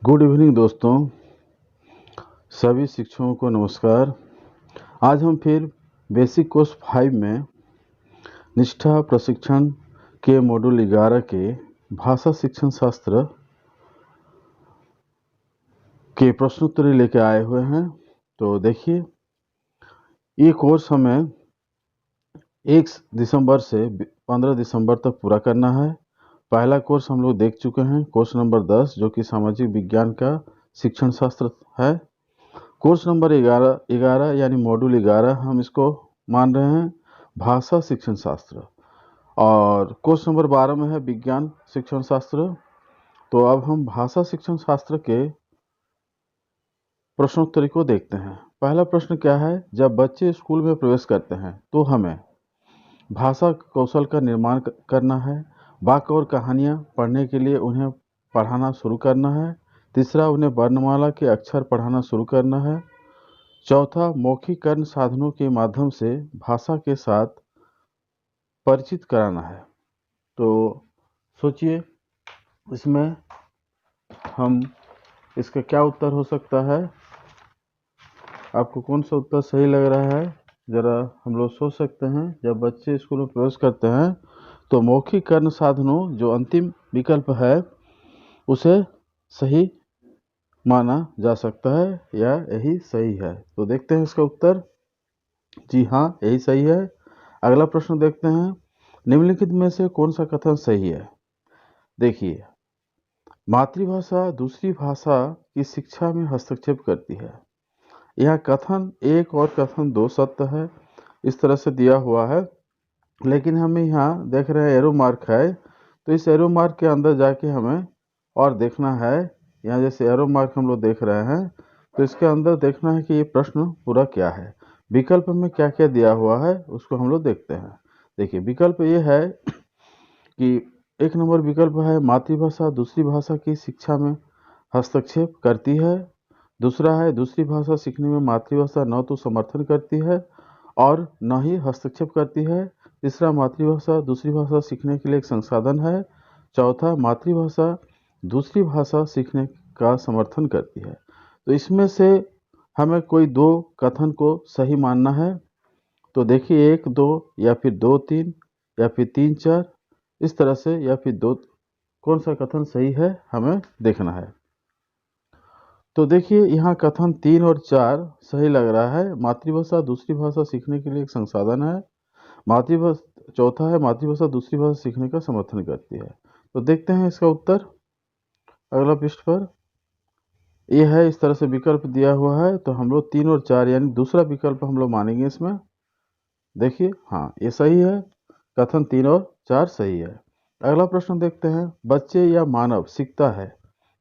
Good evening दोस्तों, सभी शिक्षकों को नमस्कार। आज हम फिर बेसिक कोर्स 5 में निष्ठा प्रशिक्षण के मॉड्यूल 11 के भाषा शिक्षण शास्त्र के प्रश्नोत्तरी लेके आए हुए हैं। तो देखिए, ये कोर्स हमें 1 दिसंबर से 15 दिसंबर तक पूरा करना है। पहला कोर्स हम लोग देख चुके हैं, कोर्स नंबर 10, जो कि सामाजिक विज्ञान का शिक्षण शास्त्र है। कोर्स नंबर 11 यानी मॉड्यूल 11 हम इसको मान रहे हैं भाषा शिक्षण शास्त्र, और कोर्स नंबर 12 में है विज्ञान शिक्षण शास्त्र। तो अब हम भाषा शिक्षण शास्त्र के प्रश्नोत्तरी को देखते हैं। पहला प्रश्न क्या है, जब बच्चे स्कूल में प्रवेश करते हैं तो हमें भाषा कौशल का निर्माण करना है। वाक्य और कहानियाँ पढ़ने के लिए उन्हें पढ़ाना शुरू करना है। तीसरा, उन्हें वर्णमाला के अक्षर पढ़ाना शुरू करना है। चौथा, मौखिकरण साधनों के माध्यम से भाषा के साथ परिचित कराना है। तो सोचिए, इसमें हम इसका क्या उत्तर हो सकता है? आपको कौन सा उत्तर सही लग रहा है? ज़रा हम लोग सोच सकते हैं। जब बच्चे स्कूल में प्रवेश करते हैं तो मौखिकरण साधनों जो अंतिम विकल्प है उसे सही माना जा सकता है या यही सही है। तो देखते हैं इसका उत्तर। जी हाँ, यही सही है। अगला प्रश्न देखते हैं, निम्नलिखित में से कौन सा कथन सही है? देखिए, मातृभाषा दूसरी भाषा की शिक्षा में हस्तक्षेप करती है। यह कथन 1 और कथन 2 सत्य है, इस तरह से दिया हुआ है। लेकिन हमें यहाँ देख रहे हैं एरो मार्क है, तो इस एरो मार्क के अंदर जाके हमें और देखना है। यहाँ जैसे एरो मार्क हम लोग देख रहे हैं, तो इसके अंदर देखना है कि ये प्रश्न पूरा क्या है, विकल्प में क्या क्या दिया हुआ है, उसको हम लोग देखते हैं। देखिए, विकल्प ये है कि 1 नंबर विकल्प है, मातृभाषा दूसरी भाषा की शिक्षा में हस्तक्षेप करती है। दूसरा है, दूसरी भाषा सीखने में मातृभाषा न तो समर्थन करती है और न ही हस्तक्षेप करती है। तीसरा, मातृभाषा दूसरी भाषा सीखने के लिए एक संसाधन है। चौथा, मातृभाषा दूसरी भाषा सीखने का समर्थन करती है। तो इसमें से हमें कोई 2 कथन को सही मानना है। तो देखिए, 1 2 या फिर 2 3 या फिर 3 4, इस तरह से, या फिर 2, कौन सा कथन सही है हमें देखना है। तो देखिए, यहाँ कथन 3 और 4 सही लग रहा है। मातृभाषा दूसरी भाषा सीखने के लिए एक संसाधन है। चौथा है, मातृभाषा दूसरी भाषा सीखने का समर्थन करती है। तो देखते हैं इसका उत्तर अगला पृष्ठ पर। ये है, इस तरह से विकल्प दिया हुआ है, तो हम लोग 3 और 4 यानी दूसरा विकल्प हम लोग मानेंगे इसमें। देखिए, हाँ, ये सही है, कथन 3 और 4 सही है। अगला प्रश्न देखते हैं, बच्चे या मानव सीखता है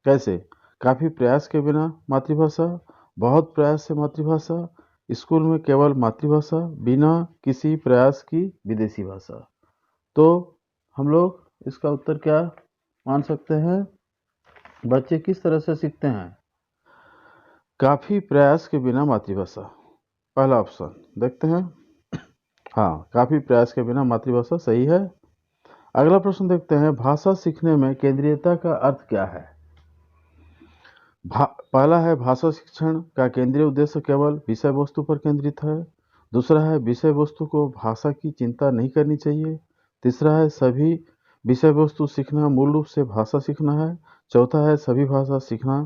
कैसे? काफ़ी प्रयास के बिना मातृभाषा, बहुत प्रयास से मातृभाषा, स्कूल में केवल मातृभाषा, बिना किसी प्रयास की विदेशी भाषा। तो हम लोग इसका उत्तर क्या मान सकते हैं? बच्चे किस तरह से सीखते हैं? काफ़ी प्रयास के बिना मातृभाषा, पहला ऑप्शन देखते हैं। हाँ, काफ़ी प्रयास के बिना मातृभाषा सही है। अगला प्रश्न देखते हैं, भाषा सीखने में केंद्रीयता का अर्थ क्या है? पहला है, भाषा शिक्षण का केंद्रीय उद्देश्य केवल विषय वस्तु पर केंद्रित है। दूसरा है, विषय वस्तु को भाषा की चिंता नहीं करनी चाहिए। तीसरा है, सभी विषय वस्तु सीखना मूल रूप से भाषा सीखना है। चौथा है, सभी भाषा सीखना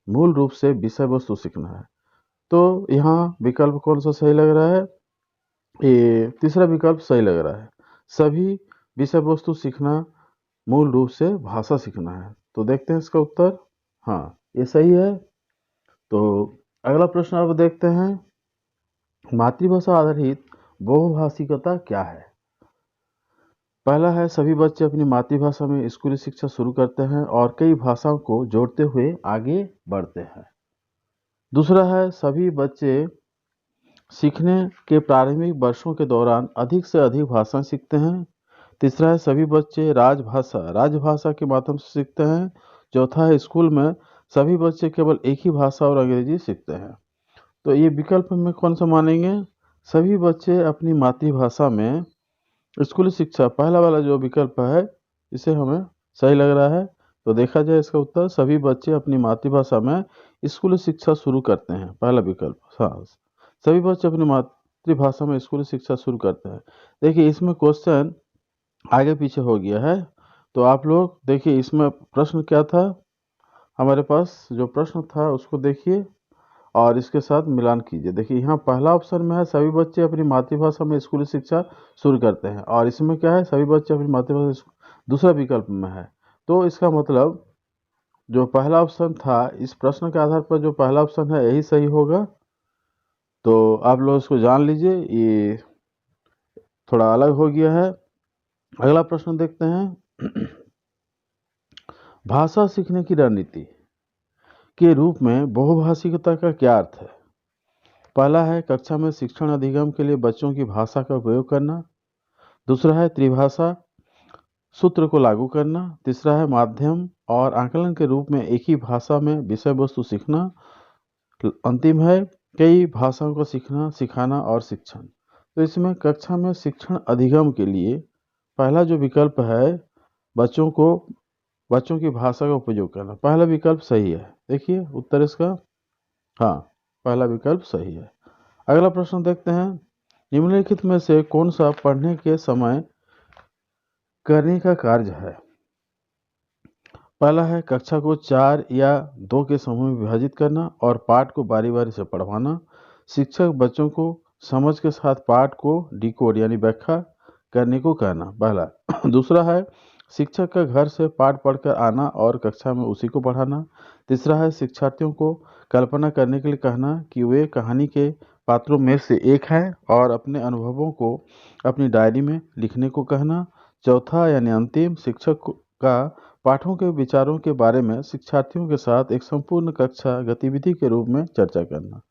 मूल रूप से विषय वस्तु सीखना है। तो यहाँ विकल्प कौन सा सही लग रहा है? ये तीसरा विकल्प सही लग रहा है, सभी विषय वस्तु सीखना मूल रूप से भाषा सीखना है। तो देखते हैं इसका उत्तर। हाँ, ये सही है। तो अगला प्रश्न अब देखते हैं, मातृभाषा आधारित बहुभाषिकता क्या है? पहला है, सभी बच्चे अपनी मातृभाषा में स्कूली शिक्षा शुरू करते हैं और कई भाषाओं को जोड़ते हुए आगे बढ़ते हैं। दूसरा है, सभी बच्चे सीखने के प्रारंभिक वर्षों के दौरान अधिक से अधिक भाषाएं सीखते हैं। तीसरा है, सभी बच्चे राजभाषा के माध्यम से सीखते हैं। चौथा है, स्कूल में सभी बच्चे केवल एक ही भाषा और अंग्रेजी सीखते हैं। तो ये विकल्प में कौन सा मानेंगे? सभी बच्चे अपनी मातृभाषा में स्कूली शिक्षा, पहला वाला जो विकल्प है, इसे हमें सही लग रहा है। तो देखा जाए इसका उत्तर सभी बच्चे अपनी मातृभाषा में स्कूली शिक्षा शुरू करते हैं, पहला विकल्प। हाँ, सभी बच्चे अपनी मातृभाषा में स्कूली शिक्षा शुरू करते हैं। देखिए इसमें क्वेश्चन आगे पीछे हो गया है, तो आप लोग देखिए इसमें प्रश्न क्या था, हमारे पास जो प्रश्न था उसको देखिए और इसके साथ मिलान कीजिए। देखिए यहाँ पहला ऑप्शन में है सभी बच्चे अपनी मातृभाषा में स्कूली शिक्षा शुरू करते हैं, और इसमें क्या है, सभी बच्चे अपनी मातृभाषा दूसरा विकल्प में है। तो इसका मतलब जो पहला ऑप्शन था, इस प्रश्न के आधार पर जो पहला ऑप्शन है यही सही होगा। तो आप लोग इसको जान लीजिए, ये थोड़ा अलग हो गया है। अगला प्रश्न देखते हैं। भाषा सीखने की रणनीति के रूप में बहुभाषिकता का क्या अर्थ है? पहला है कक्षा में शिक्षण अधिगम के लिए बच्चों की भाषा का उपयोग करना। दूसरा है त्रिभाषा सूत्र को लागू करना। तीसरा है माध्यम और आकलन के रूप में एक ही भाषा में विषय वस्तु सीखना। अंतिम है कई भाषाओं को सीखना, सिखाना और शिक्षण। तो इसमें कक्षा में शिक्षण अधिगम के लिए पहला जो विकल्प है, बच्चों की भाषा का उपयोग करना, पहला विकल्प सही है। देखिए उत्तर इसका, हाँ, पहला विकल्प सही है। अगला प्रश्न देखते हैं। निम्नलिखित में से कौन सा पढ़ने के समय करने का कार्य है? पहला है कक्षा को 4 या 2 के समूह में विभाजित करना और पाठ को बारी बारी से पढ़वाना। शिक्षक बच्चों को समझ के साथ पाठ को डिकोड यानी व्याख्या करने को कहना, पहला। दूसरा है शिक्षक का घर से पाठ पढ़कर आना और कक्षा में उसी को पढ़ाना। तीसरा है शिक्षार्थियों को कल्पना करने के लिए कहना कि वे कहानी के पात्रों में से एक हैं और अपने अनुभवों को अपनी डायरी में लिखने को कहना। चौथा यानी अंतिम, शिक्षक का पाठों के विचारों के बारे में शिक्षार्थियों के साथ एक संपूर्ण कक्षा गतिविधि के रूप में चर्चा करना।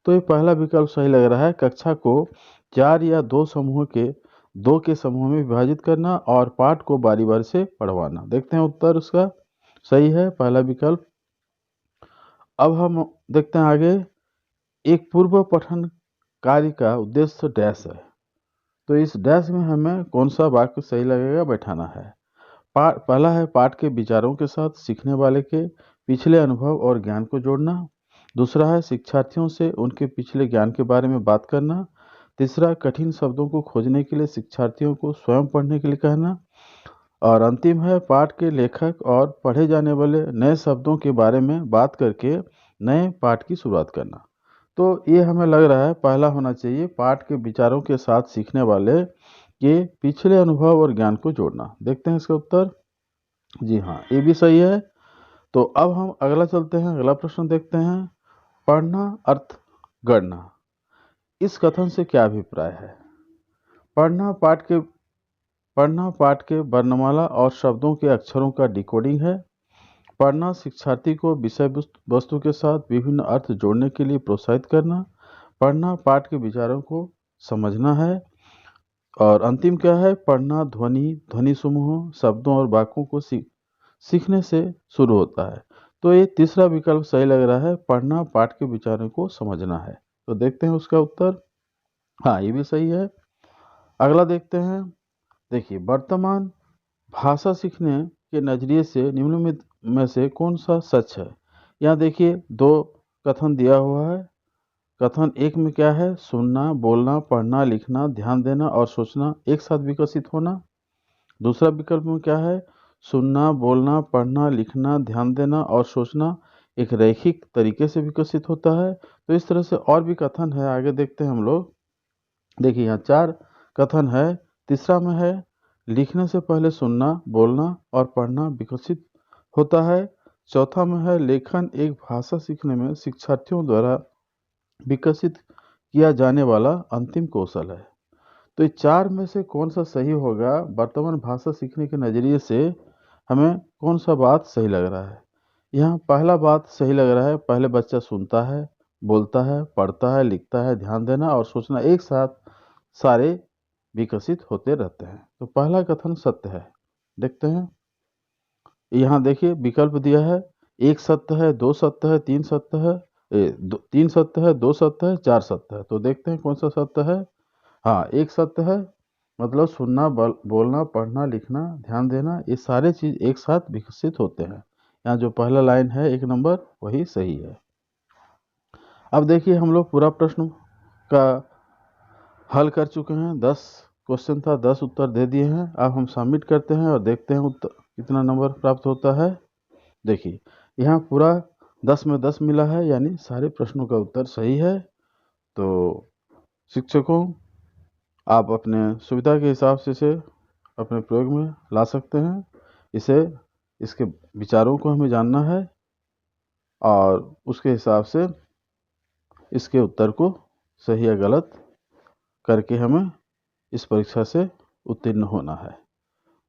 तो ये पहला विकल्प सही लग रहा है, कक्षा को 4 या 2 के समूह में विभाजित करना और पाठ को बारी बारी से पढ़वाना। देखते हैं उत्तर उसका सही है, पहला विकल्प। अब हम देखते हैं आगे। एक पूर्व पठन कार्य का उद्देश्य डैश है, तो इस डैश में हमें कौन सा वाक्य सही लगेगा बैठाना है। पहला है पाठ के विचारों के साथ सीखने वाले के पिछले अनुभव और ज्ञान को जोड़ना। दूसरा है शिक्षार्थियों से उनके पिछले ज्ञान के बारे में बात करना। तीसरा कठिन शब्दों को खोजने के लिए शिक्षार्थियों को स्वयं पढ़ने के लिए कहना। और अंतिम है पाठ के लेखक और पढ़े जाने वाले नए शब्दों के बारे में बात करके नए पाठ की शुरुआत करना। तो ये हमें लग रहा है पहला होना चाहिए, पाठ के विचारों के साथ सीखने वाले के पिछले अनुभव और ज्ञान को जोड़ना। देखते हैं इसका उत्तर, जी हाँ, ये भी सही है। तो अब हम अगला चलते हैं, अगला प्रश्न देखते हैं। पढ़ना अर्थ गढ़ना, इस कथन से क्या अभिप्राय है? पढ़ना पाठ के वर्णमाला और शब्दों के अक्षरों का डिकोडिंग है। पढ़ना शिक्षार्थी को विषय वस्तु के साथ विभिन्न अर्थ जोड़ने के लिए प्रोत्साहित करना। पढ़ना पाठ के विचारों को समझना है। और अंतिम क्या है, पढ़ना ध्वनि समूह शब्दों और वाक्यों को सीखने से शुरू होता है। तो ये तीसरा विकल्प सही लग रहा है, पढ़ना पाठ के विचारों को समझना है। तो देखते हैं उसका उत्तर, हाँ, ये भी सही है। अगला देखते हैं। देखिए वर्तमान भाषा सीखने के नजरिए से निम्न में से कौन सा सच है? यहाँ देखिए 2 कथन दिया हुआ है। कथन 1 में क्या है, सुनना, बोलना, पढ़ना, लिखना, ध्यान देना और सोचना एक साथ विकसित होना। दूसरा विकल्प में क्या है, सुनना, बोलना, पढ़ना, लिखना, ध्यान देना और सोचना एक रैखिक तरीके से विकसित होता है। तो इस तरह से और भी कथन है, आगे देखते हैं हम लोग। देखिए यहाँ 4 कथन है। तीसरा में है लिखने से पहले सुनना, बोलना और पढ़ना विकसित होता है। चौथा में है लेखन एक भाषा सीखने में शिक्षार्थियों द्वारा विकसित किया जाने वाला अंतिम कौशल है। तो ये 4 में से कौन सा सही होगा? वर्तमान भाषा सीखने के नज़रिए से हमें कौन सा बात सही लग रहा है? यहाँ पहला बात सही लग रहा है, पहले बच्चा सुनता है, बोलता है, पढ़ता है, लिखता है, ध्यान देना और सोचना एक साथ सारे विकसित होते रहते हैं। तो पहला कथन सत्य है। देखते हैं, यहाँ देखिए विकल्प दिया है, 1 सत्य है, 2 सत्य है, 3 सत्य है, 3 सत्य है, 2 सत्य है, 4 सत्य है। तो देखते हैं कौन सा सत्य है। हाँ, 1 सत्य है, मतलब सुनना, बोलना, पढ़ना, लिखना, ध्यान देना, ये सारे चीज़ एक साथ विकसित होते हैं। यहाँ जो पहला लाइन है 1 नंबर वही सही है। अब देखिए हम लोग पूरा प्रश्न का हल कर चुके हैं। 10 क्वेश्चन था, 10 उत्तर दे दिए हैं। अब हम सबमिट करते हैं और देखते हैं उत्तर कितना नंबर प्राप्त होता है। देखिए यहाँ पूरा 10 में 10 मिला है, यानी सारे प्रश्नों का उत्तर सही है। तो शिक्षकों, आप अपने सुविधा के हिसाब से इसे अपने प्रयोग में ला सकते हैं। इसके विचारों को हमें जानना है और उसके हिसाब से इसके उत्तर को सही या गलत करके हमें इस परीक्षा से उत्तीर्ण होना है।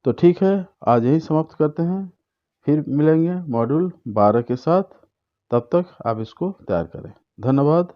तो ठीक है, आज यही समाप्त करते हैं। फिर मिलेंगे मॉड्यूल 12 के साथ। तब तक आप इसको तैयार करें। धन्यवाद।